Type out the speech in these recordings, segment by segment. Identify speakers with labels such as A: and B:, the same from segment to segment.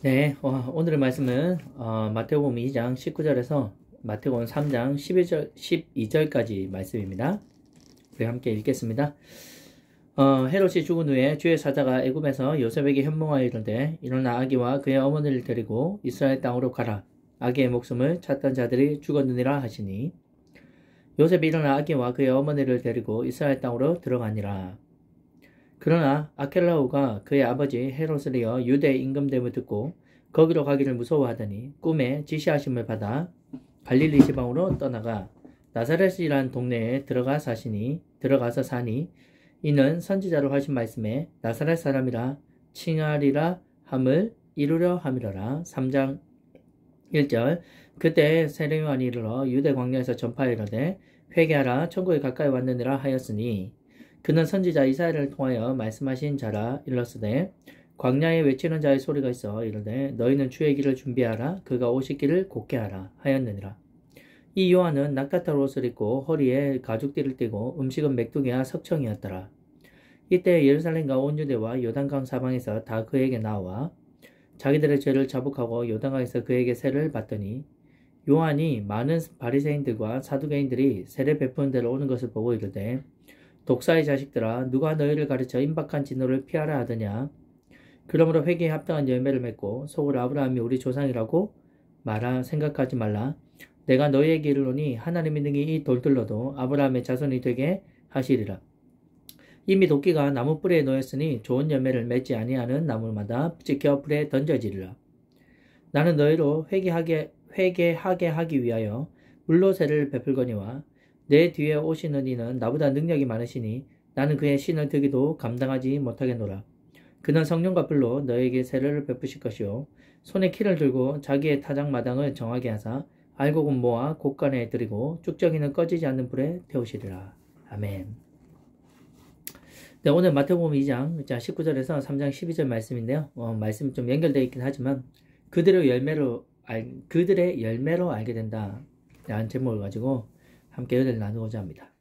A: 네, 오늘의 말씀은 마태복음 2장 19절에서 마태복음 3장 12절까지 말씀입니다. 우리 함께 읽겠습니다. 헤롯이 죽은 후에 주의 사자가 애굽에서 요셉에게 현몽하여 이르되 일어나 아기와 그의 어머니를 데리고 이스라엘 땅으로 가라. 아기의 목숨을 찾던 자들이 죽었느니라 하시니 요셉이 일어나 아기와 그의 어머니를 데리고 이스라엘 땅으로 들어가니라. 그러나 아켈라오가 그의 아버지 헤롯을 이어 유대 임금됨을 듣고 거기로 가기를 무서워하더니 꿈에 지시하심을 받아 갈릴리 지방으로 떠나가 나사렛이란 동네에 들어가서 사니 이는 선지자로 하신 말씀에 나사렛 사람이라 칭하리라 함을 이루려 함이러라. 3장 1절 그때 세례 요한이 이르러 유대 광야에서 전파하여 이르되 회개하라 천국에 가까이 왔느니라 하였으니 그는 선지자 이사야를 통하여 말씀하신 자라. 일렀으되 광야에 외치는 자의 소리가 있어 이르되 너희는 주의 길을 준비하라 그가 오시기를 곧게 하라 하였느니라. 이 요한은 낙타탈 옷을 입고 허리에 가죽띠를 띠고 음식은 메뚜기와 석청이었더라. 이때 예루살렘과 온 유대와 요단강 사방에서 다 그에게 나와 자기들의 죄를 자복하고 요단강에서 그에게 세를 받더니 요한이 많은 바리새인들과 사두개인들이 세례 베푸는 데로 오는 것을 보고 이르되 독사의 자식들아 누가 너희를 가르쳐 임박한 진노를 피하라 하더냐. 그러므로 회개에 합당한 열매를 맺고 속으로 아브라함이 우리 조상이라고 생각하지 말라. 내가 너희에게 이르노니 하나님의 능히 이 돌들로도 아브라함의 자손이 되게 하시리라. 이미 도끼가 나무 뿌리에 놓였으니 좋은 열매를 맺지 아니하는 나무마다 지켜 불에 던져지리라. 나는 너희로 회개하게 하기 위하여 물로 세를 베풀거니와 내 뒤에 오시는 이는 나보다 능력이 많으시니 나는 그의 신을 들기도 감당하지 못하겠노라. 그는 성령과 불로 너에게 세례를 베푸실 것이요 손에 키를 들고 자기의 타작마당을 정하게 하사 알곡은 모아 곳간에 들이고 쭉정이는 꺼지지 않는 불에 태우시리라. 아멘. 네, 오늘 마태복음 2장 19절에서 3장 12절 말씀인데요. 말씀이 좀 연결되어 있긴 하지만 그들의 열매로 알게 된다 라는 제목을 가지고 함께 은혜를 나누고자 합니다.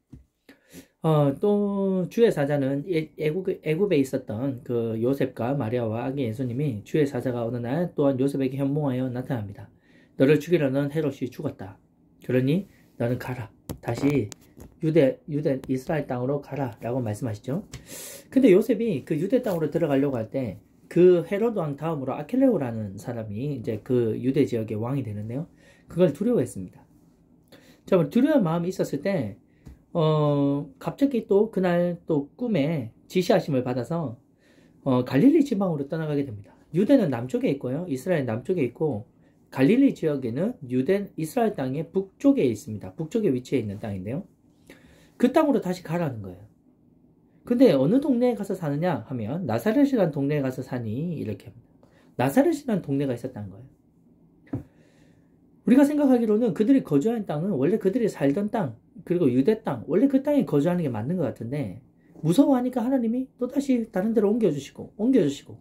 A: 또 주의 사자는 애굽에 있었던 그 요셉과 마리아와 아기 예수님이 주의 사자가 어느 날 또한 요셉에게 현몽하여 나타납니다. 너를 죽이려는 헤롯이 죽었다. 그러니 너는 가라. 다시 유대 이스라엘 땅으로 가라 라고 말씀하시죠. 근데 요셉이 그 유대 땅으로 들어가려고 할 때 그 헤롯 왕 다음으로 아켈레오라는 사람이 이제 그 유대 지역의 왕이 되는데요. 그걸 두려워했습니다. 자, 두려운 마음이 있었을 때, 갑자기 또 그날 또 꿈에 지시하심을 받아서, 갈릴리 지방으로 떠나가게 됩니다. 유대는 남쪽에 있고요. 이스라엘 남쪽에 있고, 갈릴리 지역에는 이스라엘 땅의 북쪽에 있습니다. 북쪽에 위치해 있는 땅인데요. 그 땅으로 다시 가라는 거예요. 근데 어느 동네에 가서 사느냐 하면, 나사렛이라는 동네에 가서 사니, 이렇게 합니다. 나사렛이라는 동네가 있었다는 거예요. 우리가 생각하기로는 그들이 거주한 땅은 원래 그들이 살던 땅, 그리고 유대 땅, 원래 그 땅에 거주하는 게 맞는 것 같은데 무서워하니까 하나님이 또다시 다른 데로 옮겨주시고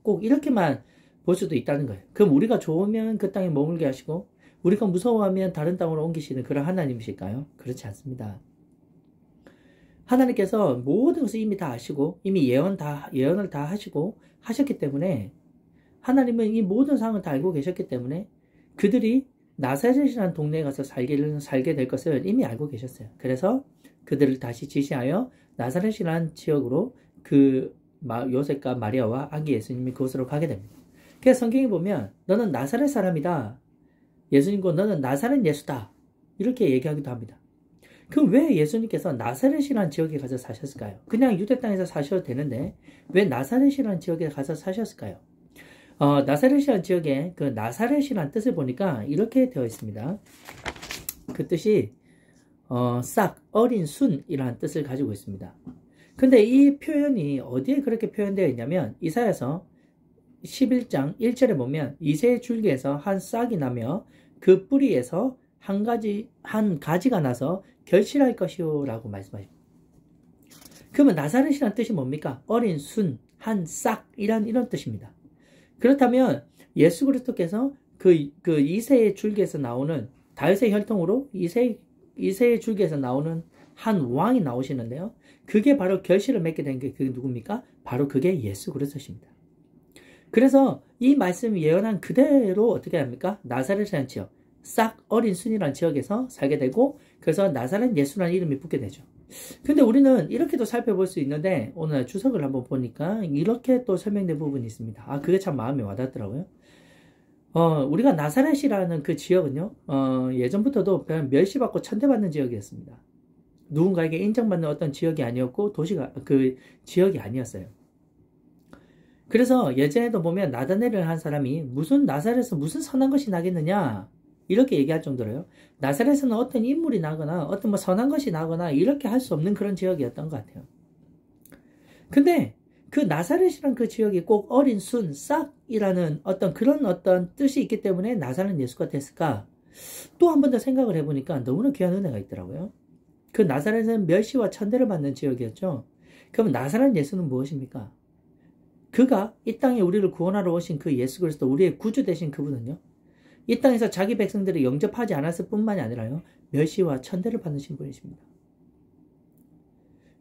A: 꼭 이렇게만 볼 수도 있다는 거예요. 그럼 우리가 좋으면 그 땅에 머물게 하시고 우리가 무서워하면 다른 땅으로 옮기시는 그런 하나님이실까요? 그렇지 않습니다. 하나님께서 모든 것을 이미 다 아시고 이미 예언을 다 하시고 하셨기 때문에 하나님은 이 모든 상황을 다 알고 계셨기 때문에 그들이 나사렛이라는 동네에 가서 살게 될 것을 이미 알고 계셨어요. 그래서 그들을 다시 지시하여 나사렛이라는 지역으로 요셉과 마리아와 아기 예수님이 그곳으로 가게 됩니다. 그래서 성경에 보면 너는 나사렛 사람이다. 예수님과 너는 나사렛 예수다. 이렇게 얘기하기도 합니다. 그럼 왜 예수님께서 나사렛이라는 지역에 가서 사셨을까요? 그냥 유대 땅에서 사셔도 되는데 왜 나사렛이라는 지역에 가서 사셨을까요? 나사렛이라는 지역에 그 나사렛이라는 뜻을 보니까 이렇게 되어 있습니다. 그 뜻이 어린 순이라는 뜻을 가지고 있습니다. 근데 이 표현이 어디에 그렇게 표현되어 있냐면 이사야서 11장 1절에 보면 이새의 줄기에서 한 싹이 나며 그 뿌리에서 한 가지가 나서 결실할 것이요 라고 말씀하십니다. 그러면 나사렛이라는 뜻이 뭡니까? 어린 순, 한 싹이란 이런 뜻입니다. 그렇다면 예수 그리스도께서 그 이새의 줄기에서 나오는 다윗의 혈통으로 이새의 줄기에서 나오는 한 왕이 나오시는데요. 그게 바로 결실을 맺게 된 게 그게 누굽니까? 바로 그게 예수 그리스도십니다. 그래서 이 말씀 예언한 그대로 어떻게 합니까? 나사렛이라는 지역, 싹 어린 순이라는 지역에서 살게 되고, 그래서 나사렛 예수라는 이름이 붙게 되죠. 근데 우리는 이렇게도 살펴볼 수 있는데, 오늘 주석을 한번 보니까 이렇게 또 설명된 부분이 있습니다. 아, 그게 참 마음에 와닿더라고요. 우리가 나사렛이라는 그 지역은요, 예전부터도 멸시받고 천대받는 지역이었습니다. 누군가에게 인정받는 어떤 지역이 아니었고, 그 지역이 아니었어요. 그래서 예전에도 보면 나다넬을 한 사람이 무슨 나사렛에서 무슨 선한 것이 나겠느냐, 이렇게 얘기할 정도로요. 나사렛에는 어떤 인물이 나거나, 어떤 뭐 선한 것이 나거나, 이렇게 할 수 없는 그런 지역이었던 것 같아요. 근데, 그 나사렛이란 그 지역이 꼭 어린 순, 싹이라는 그런 뜻이 있기 때문에 나사렛 예수가 됐을까? 또 한 번 더 생각을 해보니까 너무나 귀한 은혜가 있더라고요. 그 나사렛은 멸시와 천대를 받는 지역이었죠. 그럼 나사렛 예수는 무엇입니까? 그가 이 땅에 우리를 구원하러 오신 그 예수 그리스도, 우리의 구주 되신 그분은요, 이 땅에서 자기 백성들을 영접하지 않았을 뿐만이 아니라요, 멸시와 천대를 받으신 분이십니다.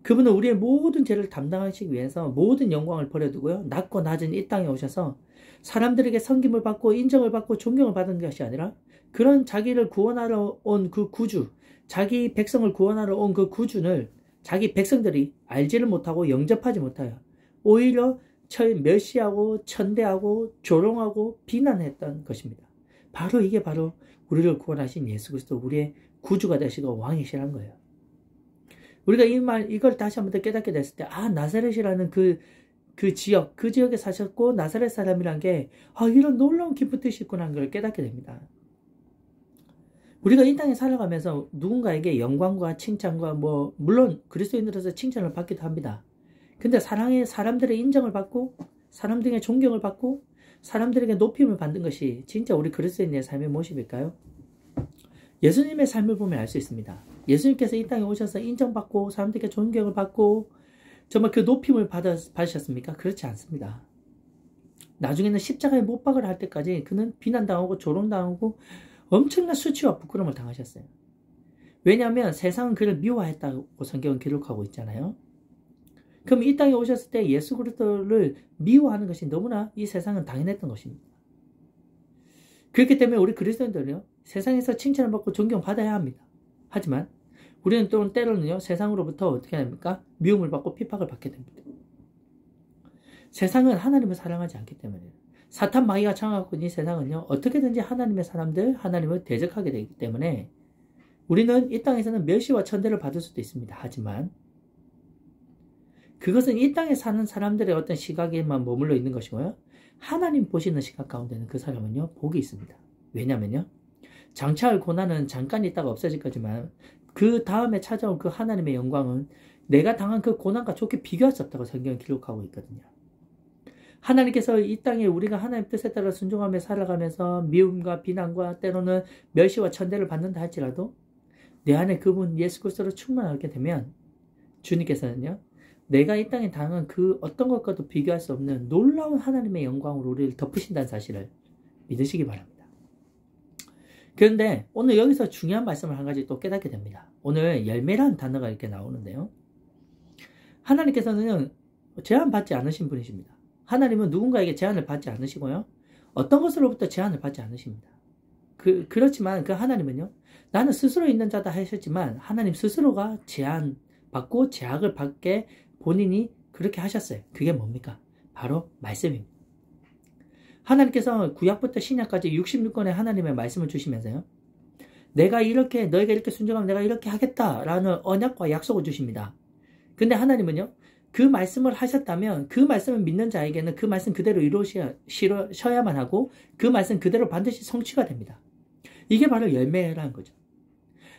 A: 그분은 우리의 모든 죄를 담당하시기 위해서 모든 영광을 버려두고요, 낮고 낮은 이 땅에 오셔서 사람들에게 섬김을 받고 인정을 받고 존경을 받은 것이 아니라, 그런 자기를 구원하러 온 그 구주, 자기 백성을 구원하러 온 그 구주를 자기 백성들이 알지를 못하고 영접하지 못하여 오히려 멸시하고 천대하고 조롱하고 비난했던 것입니다. 바로 이게 바로 우리를 구원하신 예수 그리스도, 우리의 구주가 되시고 왕이시라는 거예요. 우리가 이걸 다시 한번 더 깨닫게 됐을 때, 아, 나사렛이라는 그 지역에 사셨고, 나사렛 사람이란 게, 아, 이런 놀라운 기쁜 뜻이 있구나 하는 걸 깨닫게 됩니다. 우리가 이 땅에 살아가면서 누군가에게 영광과 칭찬과 물론 그리스도인으로서 칭찬을 받기도 합니다. 근데 사람들의 인정을 받고, 사람들에게 존경을 받고, 사람들에게 높임을 받는 것이 진짜 우리 그리스도인의 삶의 모습일까요? 예수님의 삶을 보면 알 수 있습니다. 예수님께서 이 땅에 오셔서 인정받고 사람들에게 존경을 받고 정말 그 높임을 받으셨습니까? 그렇지 않습니다. 나중에는 십자가에 못 박을 할 때까지 그는 비난당하고 조롱당하고 엄청난 수치와 부끄러움을 당하셨어요. 왜냐하면 세상은 그를 미워했다고 성경은 기록하고 있잖아요. 그럼 이 땅에 오셨을 때 예수 그리스도를 미워하는 것이 너무나 이 세상은 당연했던 것입니다. 그렇기 때문에 우리 그리스도인들은요, 세상에서 칭찬을 받고 존경받아야 합니다. 하지만 우리는 또 때로는요, 세상으로부터 어떻게 합니까? 미움을 받고 핍박을 받게 됩니다. 세상은 하나님을 사랑하지 않기 때문에요. 사탄 마귀가 장악하고 있는 이 세상은요, 어떻게든지 하나님의 사람들, 하나님을 대적하게 되기 때문에 우리는 이 땅에서는 멸시와 천대를 받을 수도 있습니다. 하지만 그것은 이 땅에 사는 사람들의 어떤 시각에만 머물러 있는 것이고요, 하나님 보시는 시각 가운데는 그 사람은요, 복이 있습니다. 왜냐면요, 장차할 고난은 잠깐 있다가 없어질 거지만 그 다음에 찾아올 그 하나님의 영광은 내가 당한 그 고난과 좋게 비교할 수 없다고 성경은 기록하고 있거든요. 하나님께서 이 땅에 우리가 하나님 뜻에 따라 순종하며 살아가면서 미움과 비난과 때로는 멸시와 천대를 받는다 할지라도 내 안에 그분 예수 그리스도로 충만하게 되면 주님께서는요, 내가 이 땅에 당한 그 어떤 것과도 비교할 수 없는 놀라운 하나님의 영광으로 우리를 덮으신다는 사실을 믿으시기 바랍니다. 그런데 오늘 여기서 중요한 말씀을 한 가지 또 깨닫게 됩니다. 오늘 열매라는 단어가 이렇게 나오는데요, 하나님께서는 제한받지 않으신 분이십니다. 하나님은 누군가에게 제한을 받지 않으시고요, 어떤 것으로부터 제한을 받지 않으십니다. 그렇지만 그 하나님은요, 나는 스스로 있는 자다 하셨지만 하나님 스스로가 제한받고 제약을 받게 본인이 그렇게 하셨어요. 그게 뭡니까? 바로 말씀입니다. 하나님께서 구약부터 신약까지 66권의 하나님의 말씀을 주시면서요, 내가 이렇게 너희가 이렇게 순종하면 내가 이렇게 하겠다라는 언약과 약속을 주십니다. 근데 하나님은요, 그 말씀을 하셨다면 그 말씀을 믿는 자에게는 그 말씀 그대로 이루셔야만 하고 그 말씀 그대로 반드시 성취가 됩니다. 이게 바로 열매라는 거죠.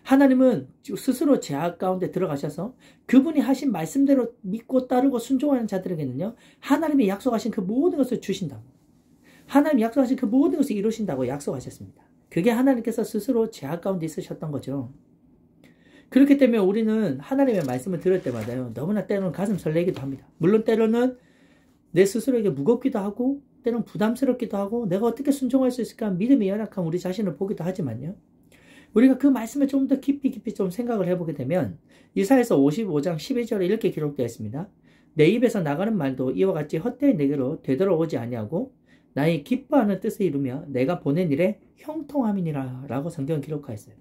A: 하나님은 스스로 제약 가운데 들어가셔서 그분이 하신 말씀대로 믿고 따르고 순종하는 자들에게는요, 하나님이 약속하신 그 모든 것을 주신다고, 하나님이 약속하신 그 모든 것을 이루신다고 약속하셨습니다. 그게 하나님께서 스스로 제약 가운데 있으셨던 거죠. 그렇기 때문에 우리는 하나님의 말씀을 들을 때마다요, 너무나 때로는 가슴 설레기도 합니다. 물론 때로는 내 스스로에게 무겁기도 하고 때로는 부담스럽기도 하고 내가 어떻게 순종할 수 있을까 믿음이 연약한 우리 자신을 보기도 하지만요, 우리가 그 말씀을 좀 더 깊이 좀 생각을 해보게 되면 이사야서 55장 12절에 이렇게 기록되어 있습니다. 내 입에서 나가는 말도 이와 같이 헛되이 내게로 되돌아오지 아니하고 나의 기뻐하는 뜻을 이루며 내가 보낸 일에 형통함이니라 라고 성경은 기록하였어요.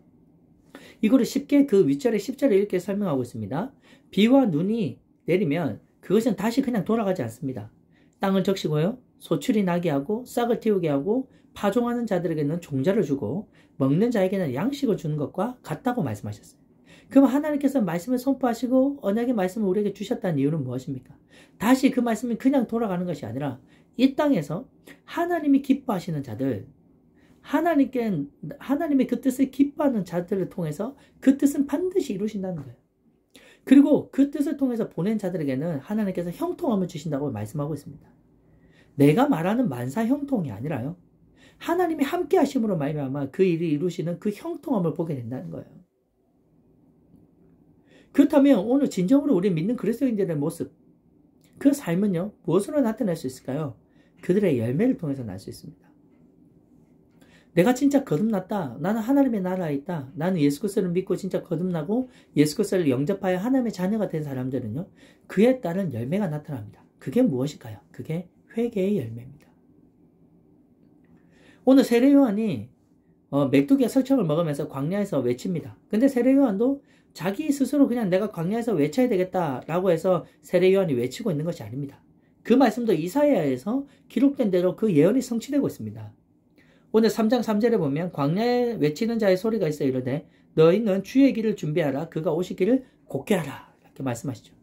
A: 이거를 쉽게 그 윗절에 10절에 이렇게 설명하고 있습니다. 비와 눈이 내리면 그것은 다시 그냥 돌아가지 않습니다. 땅을 적시고요, 소출이 나게 하고 싹을 틔우게 하고 파종하는 자들에게는 종자를 주고 먹는 자에게는 양식을 주는 것과 같다고 말씀하셨어요. 그럼 하나님께서 말씀을 선포하시고 언약의 말씀을 우리에게 주셨다는 이유는 무엇입니까? 다시 그 말씀이 그냥 돌아가는 것이 아니라 이 땅에서 하나님이 기뻐하시는 자들, 하나님의 그 뜻을 기뻐하는 자들을 통해서 그 뜻은 반드시 이루신다는 거예요. 그리고 그 뜻을 통해서 보낸 자들에게는 하나님께서 형통함을 주신다고 말씀하고 있습니다. 내가 말하는 만사 형통이 아니라요, 하나님이 함께 하심으로 말미암아 그 일을 이루시는 그 형통함을 보게 된다는 거예요. 그렇다면 오늘 진정으로 우리 믿는 그리스도인들의 모습, 그 삶은요, 무엇으로 나타날 수 있을까요? 그들의 열매를 통해서 날 수 있습니다. 내가 진짜 거듭났다, 나는 하나님의 나라에 있다, 나는 예수 그리스도를 믿고 진짜 거듭나고 예수 그리스도를 영접하여 하나님의 자녀가 된 사람들은요, 그에 따른 열매가 나타납니다. 그게 무엇일까요? 그게 회개의 열매입니다. 오늘 세례 요한이 메뚜기가 설정을 먹으면서 광야에서 외칩니다. 근데 세례 요한도 자기 스스로 그냥 내가 광야에서 외쳐야 되겠다라고 해서 세례 요한이 외치고 있는 것이 아닙니다. 그 말씀도 이사야에서 기록된 대로 그 예언이 성취되고 있습니다. 오늘 3장 3절에 보면 광야에 외치는 자의 소리가 있어 이르되 너희는 주의 길을 준비하라, 그가 오시기를 곧게 하라, 이렇게 말씀하시죠.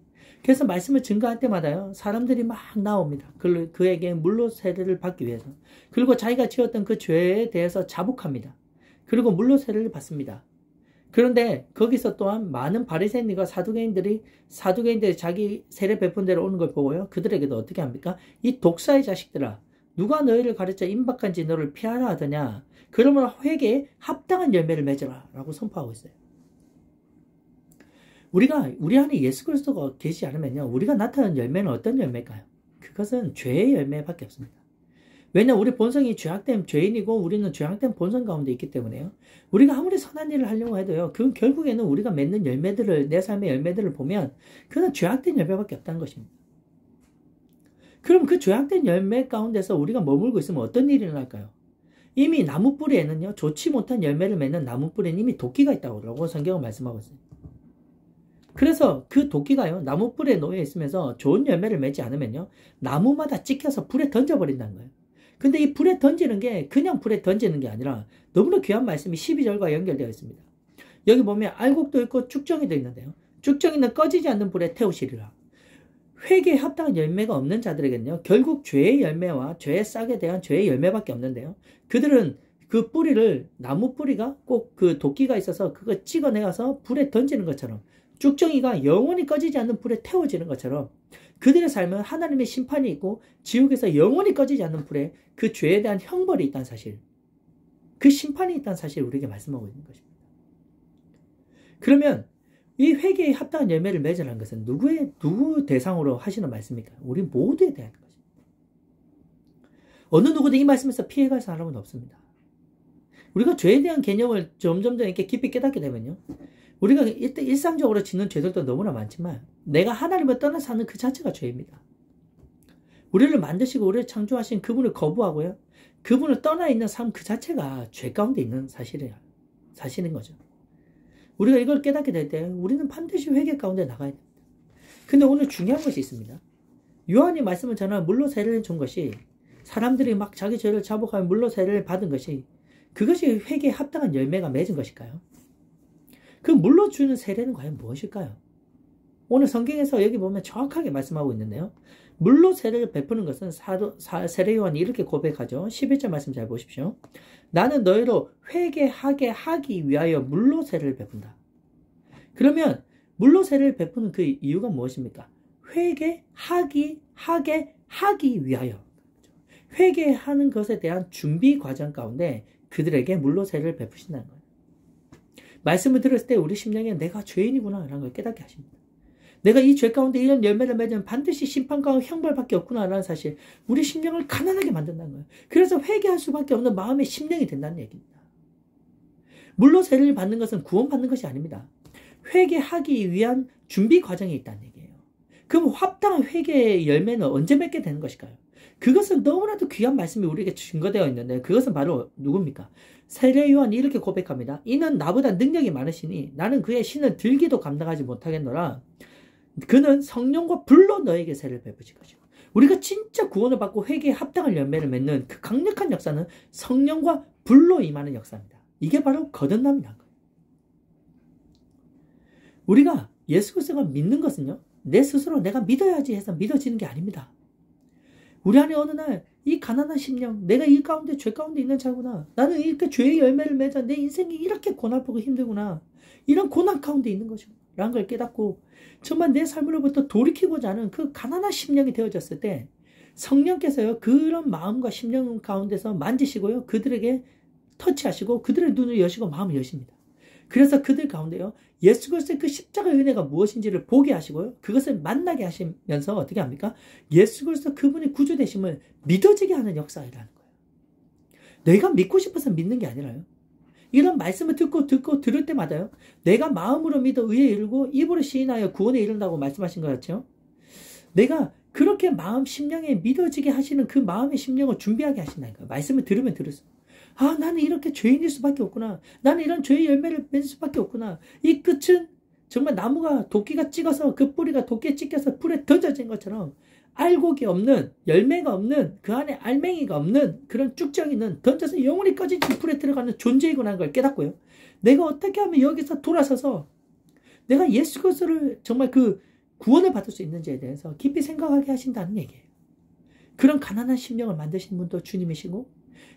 A: 그래서 말씀을 증거할 때마다요, 사람들이 막 나옵니다. 그에게 물로 세례를 받기 위해서. 그리고 자기가 지었던 그 죄에 대해서 자복합니다. 그리고 물로 세례를 받습니다. 그런데 거기서 또한 많은 바리새인과 사두개인들이 자기 세례 베푼 대로 오는 걸 보고요, 그들에게도 어떻게 합니까? 이 독사의 자식들아, 누가 너희를 가르쳐 임박한지 너를 피하라 하더냐? 그러므로 회개에 합당한 열매를 맺어라 라고 선포하고 있어요. 우리 안에 예수 그리스도가 계시지 않으면요, 우리가 나타내는 열매는 어떤 열매일까요? 그것은 죄의 열매밖에 없습니다. 왜냐하면 우리 본성이 죄악된 죄인이고 우리는 죄악된 본성 가운데 있기 때문에요, 우리가 아무리 선한 일을 하려고 해도요, 그 결국에는 우리가 맺는 열매들을, 내 삶의 열매들을 보면 그건 죄악된 열매밖에 없다는 것입니다. 그럼 그 죄악된 열매 가운데서 우리가 머물고 있으면 어떤 일이 일어날까요? 이미 나무 뿌리에는요, 좋지 못한 열매를 맺는 나무 뿌리는 이미 도끼가 있다고 성경은 말씀하고 있어요. 그래서 그 도끼가요, 나무 뿌리에 놓여 있으면서 좋은 열매를 맺지 않으면요, 나무마다 찍혀서 불에 던져버린다는 거예요. 근데 이 불에 던지는 게 그냥 불에 던지는 게 아니라 너무나 귀한 말씀이 12절과 연결되어 있습니다. 여기 보면 알곡도 있고 쭉정이도 있는데요, 쭉정이는 꺼지지 않는 불에 태우시리라. 회개에 합당한 열매가 없는 자들에게는요, 결국 죄의 열매와 죄의 싹에 대한 죄의 열매밖에 없는데요, 그들은 그 뿌리를, 나무 뿌리가 꼭 그 도끼가 있어서 그거 찍어내가서 불에 던지는 것처럼, 쭉정이가 영원히 꺼지지 않는 불에 태워지는 것처럼 그들의 삶은 하나님의 심판이 있고 지옥에서 영원히 꺼지지 않는 불에 그 죄에 대한 형벌이 있다는 사실, 그 심판이 있다는 사실을 우리에게 말씀하고 있는 것입니다. 그러면 이 회개에 합당한 열매를 맺으라는 것은 누구 대상으로 하시는 말씀입니까? 우리 모두에 대한 것입니다. 어느 누구도 이 말씀에서 피해갈 사람은 없습니다. 우리가 죄에 대한 개념을 점점 더 이렇게 깊이 깨닫게 되면요, 우리가 일상적으로 짓는 죄들도 너무나 많지만 내가 하나님을 떠나 사는 그 자체가 죄입니다. 우리를 만드시고 우리를 창조하신 그분을 거부하고요, 그분을 떠나 있는 삶 그 자체가 죄 가운데 있는 사실인 거죠. 우리가 이걸 깨닫게 될 때 우리는 반드시 회개 가운데 나가야 됩니다. 근데 오늘 중요한 것이 있습니다. 요한이 말씀을 전하는 물로 세례를 준 것이, 사람들이 막 자기 죄를 자복하며 물로 세례를 받은 것이, 그것이 회개에 합당한 열매가 맺은 것일까요? 그 물로 주는 세례는 과연 무엇일까요? 오늘 성경에서 여기 보면 정확하게 말씀하고 있는데요, 물로 세례를 베푸는 것은 세례 요한이 이렇게 고백하죠. 11절 말씀 잘 보십시오. 나는 너희로 회개하게 하기 위하여 물로 세례를 베푼다. 그러면 물로 세례를 베푸는 그 이유가 무엇입니까? 회개하게 하기 위하여, 회개하는 것에 대한 준비 과정 가운데 그들에게 물로 세례를 베푸신다는 거예요. 말씀을 들었을 때 우리 심령에 내가 죄인이구나 라는 걸 깨닫게 하십니다. 내가 이 죄 가운데 이런 열매를 맺으면 반드시 심판과 형벌밖에 없구나 라는 사실, 우리 심령을 가난하게 만든다는 거예요. 그래서 회개할 수밖에 없는 마음의 심령이 된다는 얘기입니다. 물로 세례를 받는 것은 구원받는 것이 아닙니다. 회개하기 위한 준비 과정이 있다는 얘기예요. 그럼 합당한 회개의 열매는 언제 맺게 되는 것일까요? 그것은 너무나도 귀한 말씀이 우리에게 증거되어 있는데 그것은 바로 누굽니까? 세례 요한이 이렇게 고백합니다. 이는 나보다 능력이 많으시니 나는 그의 신을 들기도 감당하지 못하겠노라. 그는 성령과 불로 너에게 세례를 베푸실 것이고. 우리가 진짜 구원을 받고 회개에 합당한 열매를 맺는 그 강력한 역사는 성령과 불로 임하는 역사입니다. 이게 바로 거듭남이라는 거예요. 우리가 예수 그리스도가 믿는 것은요, 내 스스로 내가 믿어야지 해서 믿어지는 게 아닙니다. 우리 안에 어느 날 이 가난한 심령, 내가 이 가운데 죄 가운데 있는 자구나. 나는 이렇게 죄의 열매를 맺어 내 인생이 이렇게 고난보고 힘들구나. 이런 고난 가운데 있는 것이고 라는 걸 깨닫고 정말 내 삶으로부터 돌이키고자 하는 그 가난한 심령이 되어졌을 때 성령께서요 그런 마음과 심령 가운데서 만지시고요 그들에게 터치하시고 그들의 눈을 여시고 마음을 여십니다. 그래서 그들 가운데요 예수 그리스도의 그 십자가의 은혜가 무엇인지를 보게 하시고요 그것을 만나게 하시면서 어떻게 합니까? 예수 그리스도 그분의 구주되심을 믿어지게 하는 역사라는 거예요. 내가 믿고 싶어서 믿는 게 아니라요. 이런 말씀을 듣고 들을 때마다요 내가 마음으로 믿어 의에 이르고 입으로 시인하여 구원에 이른다고 말씀하신 것 같죠? 내가 그렇게 마음 심령에 믿어지게 하시는 그 마음의 심령을 준비하게 하신다니까. 말씀을 들으면 들을수록 아 나는 이렇게 죄인일 수밖에 없구나. 나는 이런 죄의 열매를 맺을 수밖에 없구나. 이 끝은 정말 나무가 도끼가 찍어서 그 뿌리가 도끼에 찍혀서 불에 던져진 것처럼 알곡이 없는 열매가 없는 그 안에 알맹이가 없는 그런 쭉정이 있는 던져서 영원히 꺼진 불에 들어가는 존재이구나 하는 걸 깨닫고요. 내가 어떻게 하면 여기서 돌아서서 내가 예수 그리스도를 정말 그 구원을 받을 수 있는지에 대해서 깊이 생각하게 하신다는 얘기예요. 그런 가난한 심령을 만드신 분도 주님이시고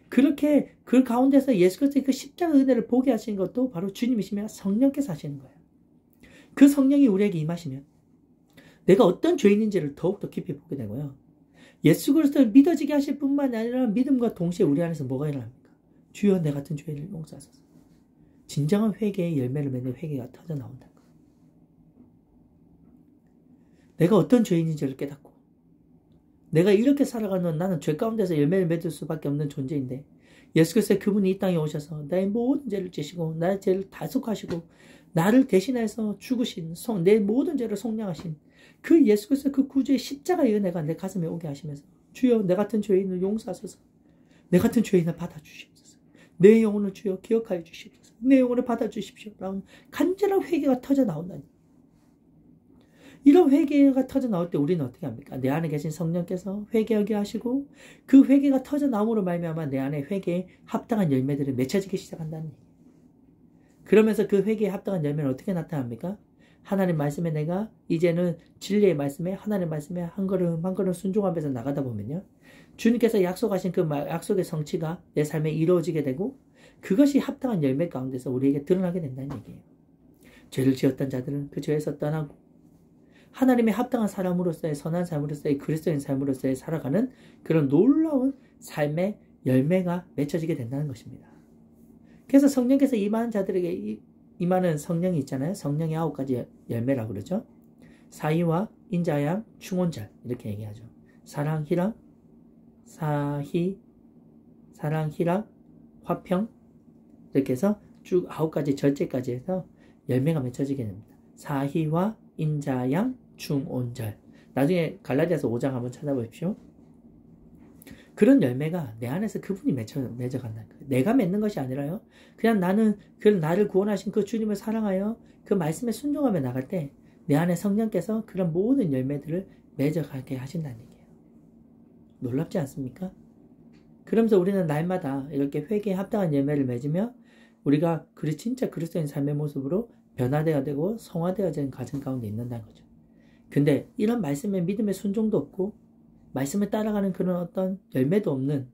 A: 그렇게 그 가운데서 예수 그리스도의 그 십자가 은혜를 보게 하시는 것도 바로 주님이시며 성령께서 하시는 거예요. 그 성령이 우리에게 임하시면 내가 어떤 죄인인지를 더욱더 깊이 보게 되고요. 예수 그리스도를 믿어지게 하실 뿐만 아니라 믿음과 동시에 우리 안에서 뭐가 일어납니까? 주여 내 같은 죄인을 용서하소서. 진정한 회개의 열매를 맺는 회개가 터져 나온다. 내가 어떤 죄인인지를 깨닫고 내가 이렇게 살아가는 나는 죄 가운데서 열매를 맺을 수밖에 없는 존재인데 예수 그리스도 그분이 이 땅에 오셔서 나의 모든 죄를 지시고 나의 죄를 다속하시고 나를 대신해서 죽으신 내 모든 죄를 속량하신 그 예수 그리스도 그 구주의 십자가의 은혜가 내 가슴에 오게 하시면서 주여 내 같은 죄인을 용서하소서. 내 같은 죄인을 받아주시옵소서. 내 영혼을 주여 기억하여 주시옵소서. 내 영혼을 받아주십시오. 라는 간절한 회개가 터져 나온다니. 이런 회개가 터져 나올 때 우리는 어떻게 합니까? 내 안에 계신 성령께서 회개하게 하시고 그 회개가 터져 나옴으로 말미암아 내 안에 회개에 합당한 열매들이 맺혀지기 시작한다는 얘기예요. 그러면서 그 회개에 합당한 열매는 어떻게 나타납니까? 하나님 말씀에 내가 이제는 진리의 말씀에 하나님 말씀에 한 걸음 한 걸음 순종하면서 나가다 보면요. 주님께서 약속하신 그 약속의 성취가 내 삶에 이루어지게 되고 그것이 합당한 열매 가운데서 우리에게 드러나게 된다는 얘기예요. 죄를 지었던 자들은 그 죄에서 떠나고 하나님의 합당한 사람으로서의 선한 삶으로서의 그리스도인 삶으로서의 살아가는 그런 놀라운 삶의 열매가 맺혀지게 된다는 것입니다. 그래서 성령께서 임하는 자들에게 임하는 성령이 있잖아요. 성령의 9가지 열매라고 그러죠. 사희와 인자양, 충온절 이렇게 얘기하죠. 사랑, 희락, 화평 이렇게 해서 쭉 9가지 절제까지 해서 열매가 맺혀지게 됩니다. 사희와 인자양, 충온절. 나중에 갈라디아서 5장 한번 찾아보십시오. 그런 열매가 내 안에서 그분이 맺어간다는 거예요. 내가 맺는 것이 아니라요. 그냥 나는 그 나를 구원하신 그 주님을 사랑하여 그 말씀에 순종하며 나갈 때 내 안에 성령께서 그런 모든 열매들을 맺어가게 하신다는 얘기예요. 놀랍지 않습니까? 그러면서 우리는 날마다 이렇게 회개에 합당한 열매를 맺으며 우리가 진짜 그리스도인 삶의 모습으로 변화되어야 되고 성화되어지는 과정 가운데 있는다는 거죠. 근데 이런 말씀에 믿음의 순종도 없고 말씀을 따라가는 그런 어떤 열매도 없는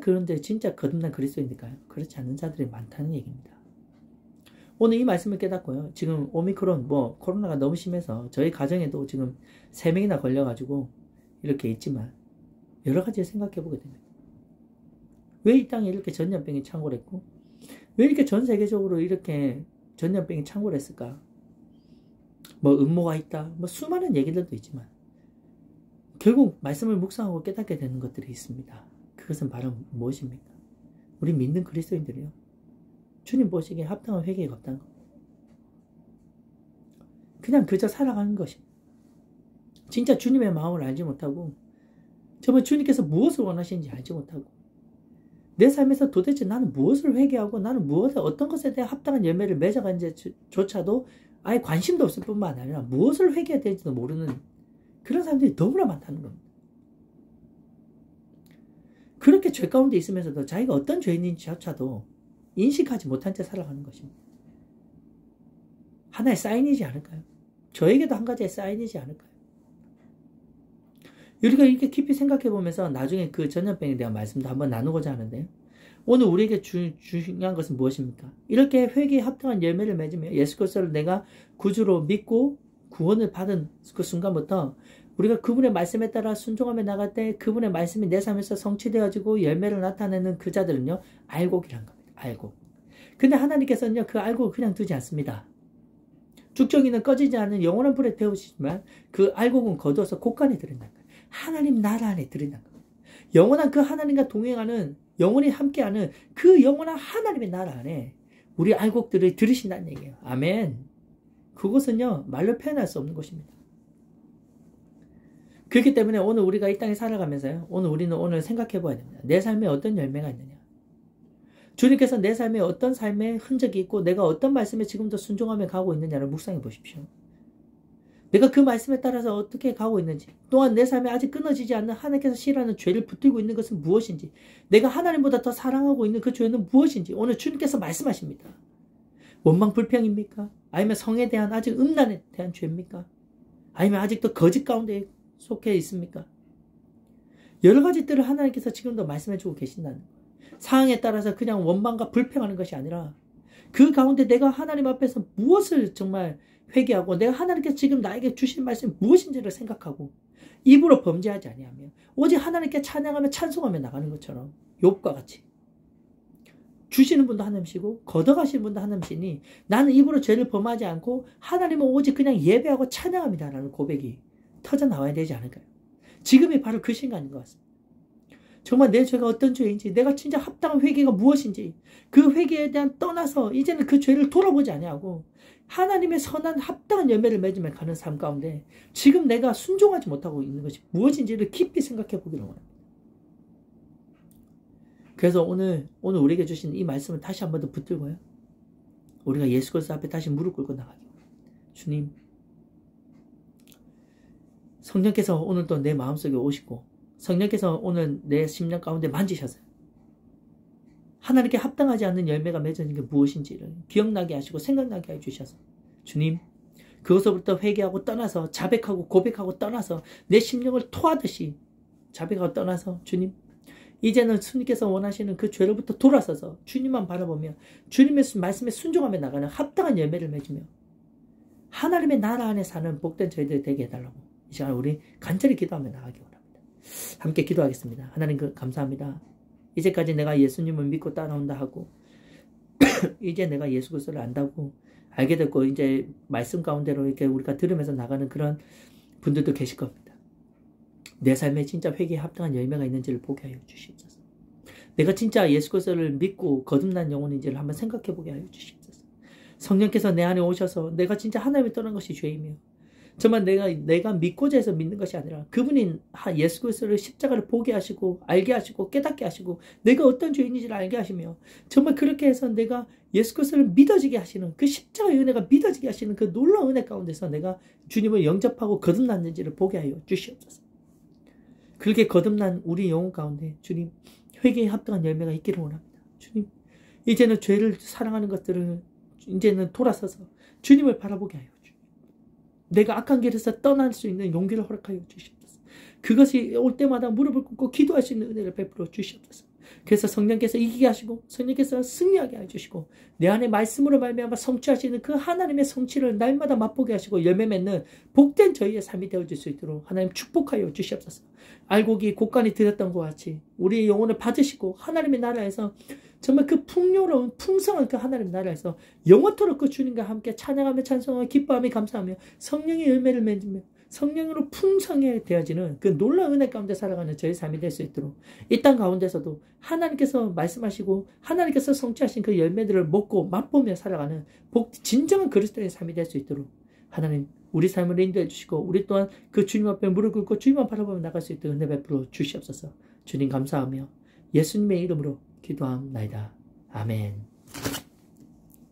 A: 그런데 진짜 거듭난 그리스도인일까요? 그렇지 않은 자들이 많다는 얘기입니다. 오늘 이 말씀을 깨닫고요. 지금 오미크론 코로나가 너무 심해서 저희 가정에도 지금 3명이나 걸려가지고 이렇게 있지만 여러 가지를 생각해 보게 됩니다. 왜 이 땅에 이렇게 전염병이 창궐했고 왜 이렇게 전 세계적으로 이렇게 전염병이 창궐했을까? 음모가 있다. 수많은 얘기들도 있지만 결국 말씀을 묵상하고 깨닫게 되는 것들이 있습니다. 그것은 바로 무엇입니까? 우리 믿는 그리스도인들이요. 주님 보시기에 합당한 회개가 없다는 것. 그냥 그저 살아가는 것입니다. 진짜 주님의 마음을 알지 못하고 정말 주님께서 무엇을 원하시는지 알지 못하고 내 삶에서 도대체 나는 무엇을 회개하고 나는 어떤 것에 대해 합당한 열매를 맺어가는지조차도 아예 관심도 없을 뿐만 아니라 무엇을 회개해야 될지도 모르는 그런 사람들이 너무나 많다는 겁니다. 그렇게 죄 가운데 있으면서도 자기가 어떤 죄인인지조차도 인식하지 못한 채 살아가는 것입니다. 하나의 사인이지 않을까요? 저에게도 한 가지의 사인이지 않을까요? 우리가 이렇게 깊이 생각해 보면서 나중에 그 전염병에 대한 말씀도 한번 나누고자 하는데요. 오늘 우리에게 중요한 것은 무엇입니까? 이렇게 회개에 합당한 열매를 맺으며 예수 그리스도를 내가 구주로 믿고 구원을 받은 그 순간부터 우리가 그분의 말씀에 따라 순종하며 나갈 때 그분의 말씀이 내 삶에서 성취되어지고 열매를 나타내는 그 자들은요. 알곡이란 겁니다. 알곡. 근데 하나님께서는요. 그 알곡을 그냥 두지 않습니다. 죽정이는 꺼지지 않는 영원한 불에 태우시지만 그 알곡은 거두어서 곳간에 들인다는 거예요. 하나님 나라 안에 들인다는 거예요. 영원한 그 하나님과 동행하는 영원히 함께하는 그 영원한 하나님의 나라 안에 우리 알곡들을 들으신다는 얘기예요. 아멘. 그것은요. 말로 표현할 수 없는 것입니다. 그렇기 때문에 오늘 우리가 이 땅에 살아가면서요. 우리는 생각해 봐야 됩니다. 내 삶에 어떤 열매가 있느냐. 주님께서 내 삶에 어떤 삶의 흔적이 있고 내가 어떤 말씀에 지금도 순종하며 가고 있느냐를 묵상해 보십시오. 내가 그 말씀에 따라서 어떻게 가고 있는지, 또한 내 삶에 아직 끊어지지 않는 하나님께서 싫어하는 죄를 붙들고 있는 것은 무엇인지, 내가 하나님보다 더 사랑하고 있는 그 죄는 무엇인지 오늘 주님께서 말씀하십니다. 원망 불평입니까? 아니면 성에 대한 아직 음란에 대한 죄입니까? 아니면 아직도 거짓 가운데 속해 있습니까? 여러 가지들을 하나님께서 지금도 말씀해주고 계신다는 거예요. 상황에 따라서 그냥 원망과 불평하는 것이 아니라 그 가운데 내가 하나님 앞에서 무엇을 정말 회개하고 내가 하나님께서 지금 나에게 주신 말씀이 무엇인지를 생각하고 입으로 범죄하지 아니하며 오직 하나님께 찬양하며 찬송하며 나가는 것처럼 욥과 같이 주시는 분도 하나님이시고 걷어가시는 분도 하나님이시니 나는 입으로 죄를 범하지 않고 하나님은 오직 그냥 예배하고 찬양합니다라는 고백이 터져 나와야 되지 않을까요? 지금이 바로 그 시간인 것 같습니다. 정말 내 죄가 어떤 죄인지 내가 진짜 합당한 회개가 무엇인지 그 회개에 대한 떠나서 이제는 그 죄를 돌아보지 아니하고 하나님의 선한 합당한 열매를 맺으며 가는 삶 가운데 지금 내가 순종하지 못하고 있는 것이 무엇인지를 깊이 생각해 보기를 원합니다. 그래서 오늘 우리에게 주신 이 말씀을 다시 한 번 더 붙들고요. 우리가 예수 그리스도 앞에 다시 무릎 꿇고 나가기 원합니다. 주님, 성령께서 오늘도 내 마음속에 오시고 성령께서 오늘 내 심령 가운데 만지셔서요. 하나님께 합당하지 않는 열매가 맺어진 게 무엇인지를 기억나게 하시고 생각나게 해주셔서 주님, 그것으로부터 회개하고 떠나서 자백하고 고백하고 떠나서 내 심령을 토하듯이 자백하고 떠나서 주님, 이제는 주님께서 원하시는 그 죄로부터 돌아서서 주님만 바라보며 주님의 말씀에 순종하며 나가는 합당한 열매를 맺으며 하나님의 나라 안에 사는 복된 저희들 되게 해달라고 이 시간 우리 간절히 기도하며 나가기 원합니다. 함께 기도하겠습니다. 하나님 감사합니다. 이제까지 내가 예수님을 믿고 따라온다 하고 이제 내가 예수 그리스도를 안다고 알게 됐고 이제 말씀 가운데로 이렇게 우리가 들으면서 나가는 그런 분들도 계실 겁니다. 내 삶에 진짜 회개에 합당한 열매가 있는지를 보게 하여 주시옵소서. 내가 진짜 예수 그리스도를 믿고 거듭난 영혼인지를 한번 생각해 보게 하여 주시옵소서. 성령께서 내 안에 오셔서 내가 진짜 하나님을 떠난 것이 죄이며 정말 내가 믿고자 해서 믿는 것이 아니라 그분이 예수 그리스도를 십자가를 보게 하시고 알게 하시고 깨닫게 하시고 내가 어떤 죄인인지를 알게 하시며 정말 그렇게 해서 내가 예수 그리스도를 믿어지게 하시는 그 십자가의 은혜가 믿어지게 하시는 그 놀라운 은혜 가운데서 내가 주님을 영접하고 거듭났는지를 보게 하여 주시옵소서. 그렇게 거듭난 우리 영혼 가운데 주님 회개에 합당한 열매가 있기를 원합니다. 주님, 이제는 죄를 사랑하는 것들을 이제는 돌아서서 주님을 바라보게 하여 내가 악한 길에서 떠날 수 있는 용기를 허락하여 주시옵소서. 그것이 올 때마다 무릎을 꿇고 기도할 수 있는 은혜를 베풀어 주시옵소서. 그래서 성령께서 이기게 하시고 성령께서 승리하게 해주시고 내 안에 말씀으로 말미암아 성취하시는 그 하나님의 성취를 날마다 맛보게 하시고 열매 맺는 복된 저희의 삶이 되어질 수 있도록 하나님 축복하여 주시옵소서. 알곡이 곳간이 들였던 것 같이 우리의 영혼을 받으시고 하나님의 나라에서 정말 그 풍요로운 풍성한 그 하나님 나라에서 영원토록 그 주님과 함께 찬양하며 찬송하며 기뻐하며 감사하며 성령의 열매를 맺으며 성령으로 풍성하게 되어지는 그 놀라운 은혜 가운데 살아가는 저희 삶이 될 수 있도록 이 땅 가운데서도 하나님께서 말씀하시고 하나님께서 성취하신 그 열매들을 먹고 맛보며 살아가는 진정한 그리스도의 삶이 될 수 있도록 하나님 우리 삶을 인도해 주시고 우리 또한 그 주님 앞에 무릎 꿇고 주님만 바라보며 나갈 수 있도록 은혜 베풀어 주시옵소서. 주님 감사하며 예수님의 이름으로 기도함나이다. 아멘.